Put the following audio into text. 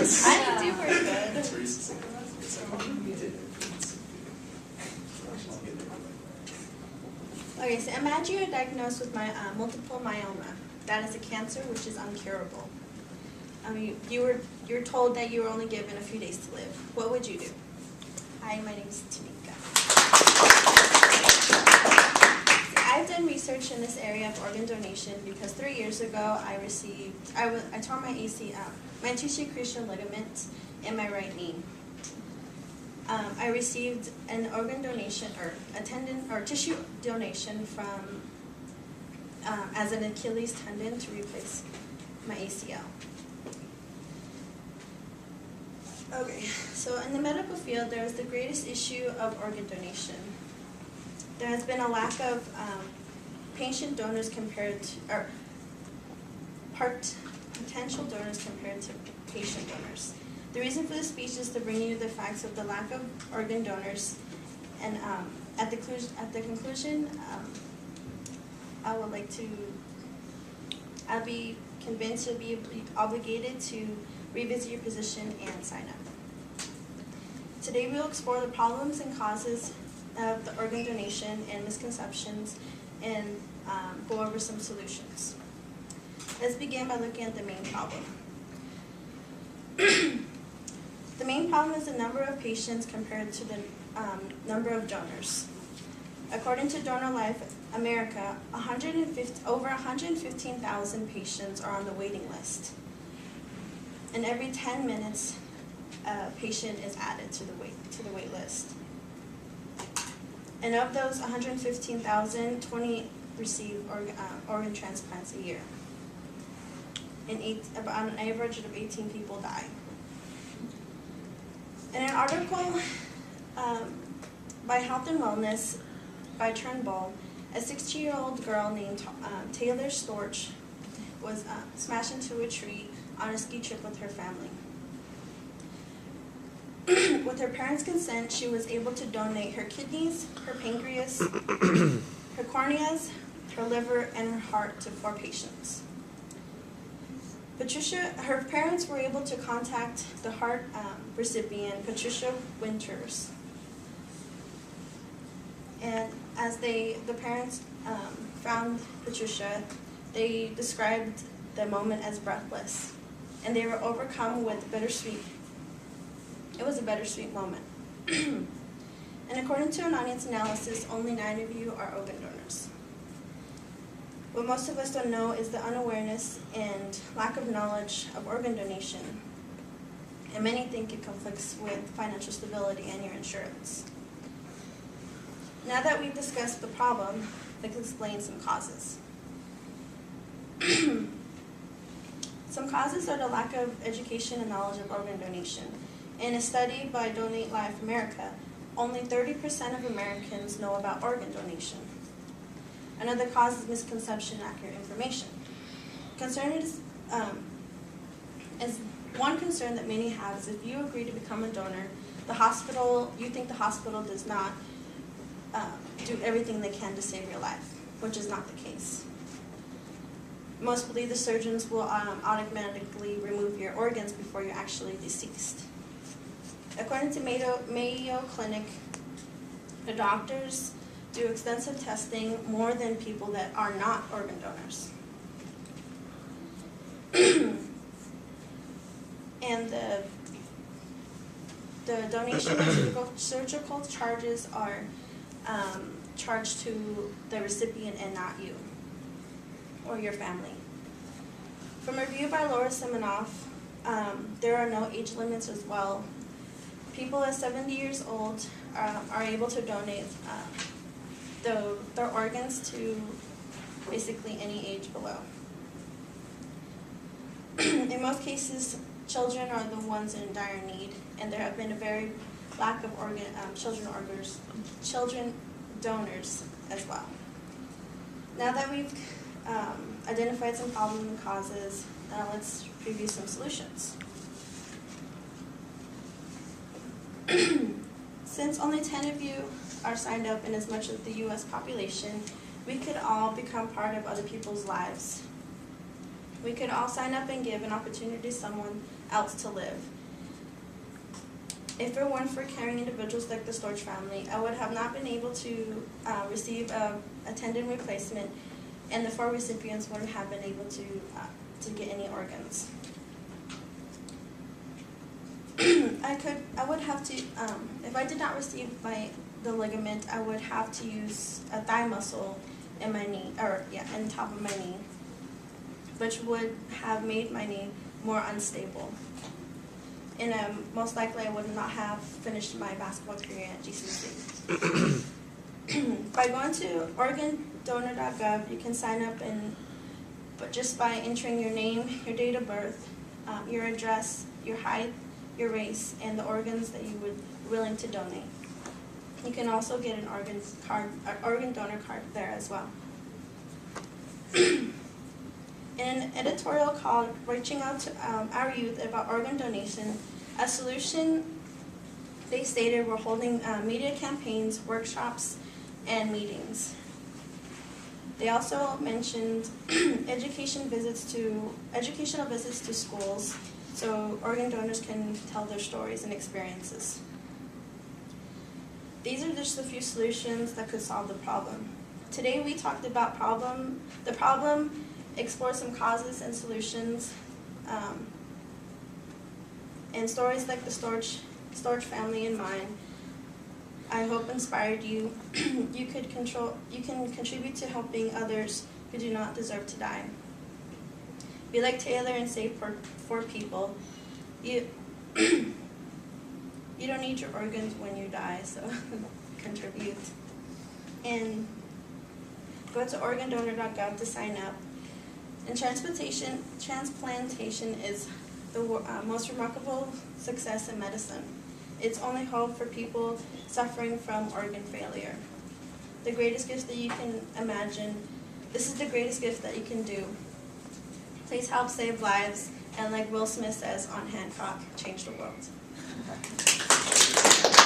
I do pretty good. Okay, so imagine you're diagnosed with multiple myeloma. That is a cancer which is uncurable. You're told that you were only given a few days to live. What would you do? Hi, my name is Tamika. I've done research in this area of organ donation because 3 years ago I tore my ACL, my anterior cruciate ligament in my right knee. I received an organ donation or a tendon or tissue donation from as an Achilles tendon to replace my ACL. Okay, so in the medical field, there is the greatest issue of organ donation. There has been a lack of patient donors compared to, or potential donors compared to patient donors. The reason for this speech is to bring you the facts of the lack of organ donors, and at the conclusion, I'll be convinced you'll be obligated to revisit your position and sign up. Today we'll explore the problems and causes of the organ donation and misconceptions, and go over some solutions. Let's begin by looking at the main problem. The main problem is the number of patients compared to the number of donors. According to Donor Life America, over 115,000 patients are on the waiting list. And every 10 minutes, a patient is added to the wait list. And of those 115,000, 20 receive organ transplants a year. And about an average of 18 people die. In an article by Health and Wellness by Turnbull, a 60-year-old girl named Taylor Storch was smashed into a tree on a ski trip with her family. With her parents' consent, she was able to donate her kidneys, her pancreas, her corneas, her liver, and her heart to 4 patients. Her parents were able to contact the heart recipient, Patricia Winters. And as the parents found Patricia, they described the moment as breathless. And they were overcome with bittersweet. It was a bittersweet moment. And according to an audience analysis, only 9 of you are organ donors. What most of us don't know is the unawareness and lack of knowledge of organ donation. And many think it conflicts with financial stability and your insurance. Now that we've discussed the problem, let's explain some causes. Some causes are the lack of education and knowledge of organ donation. In a study by Donate Life America, only 30% of Americans know about organ donation. Another cause is misconception and accurate information. One concern that many have is if you agree to become a donor, you think the hospital does not do everything they can to save your life, which is not the case. Most believe the surgeons will automatically remove your organs before you're actually deceased. According to Mayo Clinic, the doctors do extensive testing more than people that are not organ donors. And the donation and surgical charges are charged to the recipient and not you or your family. From a review by Laura Siminoff, there are no age limits as well. People at 70 years old are able to donate their organs to basically any age below. In most cases, children are the ones in dire need, and there have been a very lack of children donors as well. Now that we've identified some problems and causes, let's preview some solutions. Since only 10 of you are signed up in as much of the U.S. population, we could all become part of other people's lives. We could all sign up and give an opportunity to someone else to live. If it weren't for caring individuals like the Storch family, I would have not been able to receive a tendon replacement, and the 4 recipients wouldn't have been able to get any organs. I would have to, if I did not receive the ligament, I would have to use a thigh muscle in my knee, in top of my knee, which would have made my knee more unstable. And most likely I would not have finished my basketball career at GCC. By going to organdonor.gov, you can sign up, but just by entering your name, your date of birth, your address, your height, your race, and the organs that you would willing to donate. You can also get an organ donor card there as well. In an editorial called Reaching Out to Our Youth About Organ Donation, a solution they stated were holding media campaigns, workshops, and meetings. They also mentioned educational visits to schools, so organ donors can tell their stories and experiences. These are just a few solutions that could solve the problem. Today we talked about the problem, explore some causes and solutions, and stories like the Storch family and mine, I hope inspired you. You can contribute to helping others who do not deserve to die. Be like Taylor and save for people. You don't need your organs when you die, so contribute. And go to organdonor.gov to sign up. And transplantation is the most remarkable success in medicine. It's only hope for people suffering from organ failure. The greatest gift that you can imagine. This is the greatest gift that you can do. Please help save lives, and like Will Smith says on Hancock, change the world.